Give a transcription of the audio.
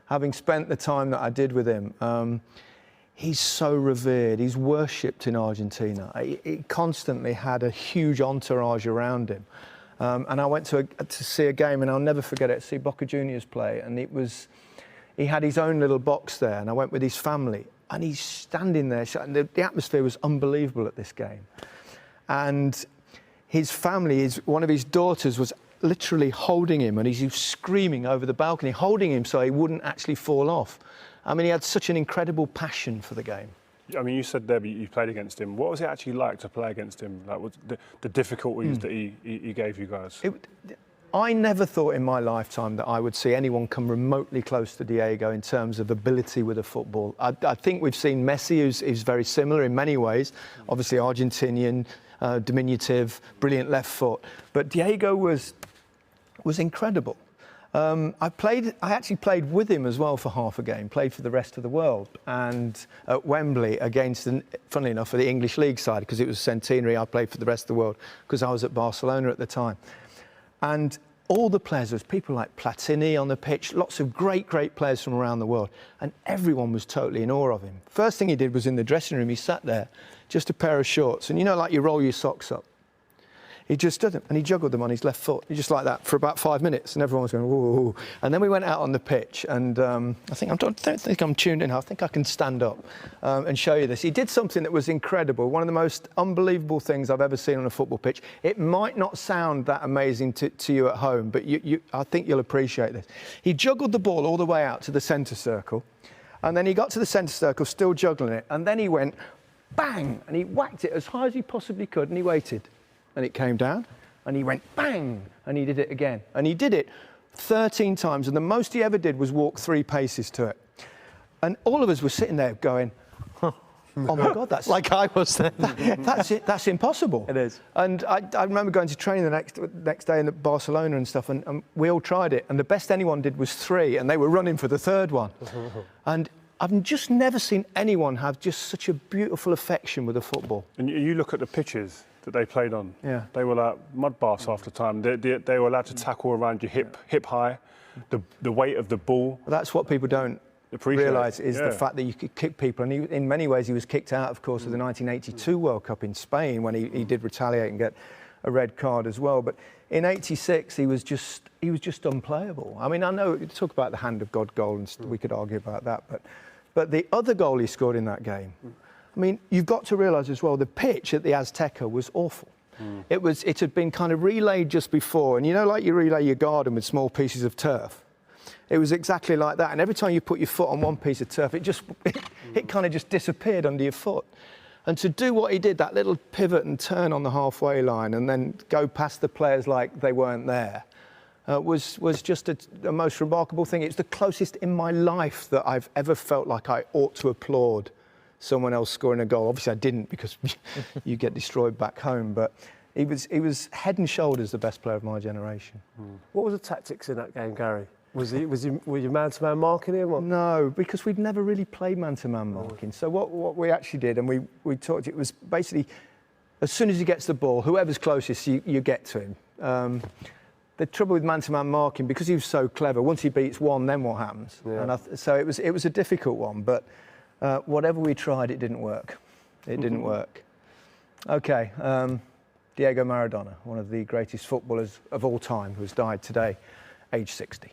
having spent the time that I did with him, he's so revered. He's worshipped in Argentina. He constantly had a huge entourage around him. And I went to see a game, and I'll never forget it, see Boca Juniors play. And he had his own little box there, and I went with his family. And he's standing there, and the atmosphere was unbelievable at this game. And his family, one of his daughters was literally holding him, and he was screaming over the balcony, holding him so he wouldn't actually fall off. I mean, he had such an incredible passion for the game. I mean, you said there you played against him. What was it actually like to play against him? Like, what the difficulties that he gave you guys? I never thought in my lifetime that I would see anyone come remotely close to Diego in terms of ability with a football. I think we've seen Messi, who's very similar in many ways. Obviously Argentinian, diminutive, brilliant left foot. But Diego was incredible. I actually played with him as well for half a game, played for the rest of the world, and at Wembley against, funnily enough, for the English League side, because it was centenary. I played for the rest of the world because I was at Barcelona at the time. And all the players, there was people like Platini on the pitch, lots of great players from around the world, and everyone was totally in awe of him. First thing he did was in the dressing room, he sat there, just a pair of shorts, and you know, like you roll your socks up. He just stood them, and he juggled them on his left foot. He just like that for about 5 minutes, and everyone was going, whoa. And then we went out on the pitch, and I don't think I'm tuned in. I think I can stand up and show you this. He did something that was incredible, one of the most unbelievable things I've ever seen on a football pitch. It might not sound that amazing to you at home, but I think you'll appreciate this. He juggled the ball all the way out to the centre circle, and then he got to the centre circle, still juggling it, and then he went, bang, and he whacked it as high as he possibly could, and he waited. And it came down, and he went bang, and he did it again. And he did it 13 times, and the most he ever did was walk 3 paces to it. And all of us were sitting there going, oh my God, that's... like I was there. That's it, that's impossible. It is. And I remember going to training the next day in Barcelona and stuff, and we all tried it, and the best anyone did was 3, and they were running for the 3rd one. And I've just never seen anyone have just such a beautiful affection with a football. And you look at the pitches that they played on. Yeah. They were like mud baths half the time. They were allowed to tackle around your hip high. The weight of the ball. Well, that's what people don't realise is the fact that you could kick people. And in many ways, he was kicked out, of course, of the 1982 World Cup in Spain when he did retaliate and get a red card as well. But in '86, he was just unplayable. I mean, I know you talk about the hand of God goal, and we could argue about that, but the other goal he scored in that game. I mean, you've got to realise as well, the pitch at the Azteca was awful. It had been kind of relayed just before, and you know, like you relay your garden with small pieces of turf. It was exactly like that, and every time you put your foot on one piece of turf, it kind of just disappeared under your foot. And to do what he did, that little pivot and turn on the halfway line, and then go past the players like they weren't there, was just a most remarkable thing. It's the closest in my life that I've ever felt like I ought to applaud someone else scoring a goal. Obviously I didn't, because you get destroyed back home, but he was head and shoulders the best player of my generation. What were the tactics in that game, Gary? Were you man-to-man marking him? Or? No, because we'd never really played man-to-man marking. So what we actually did, and we talked, it was basically, as soon as he gets the ball, whoever's closest, you get to him. The trouble with man-to-man marking, because he was so clever, once he beats one, then what happens? Yeah. And so it was a difficult one, but whatever we tried, it didn't work. It didn't work. Okay, Diego Maradona, one of the greatest footballers of all time, who has died today, age 60.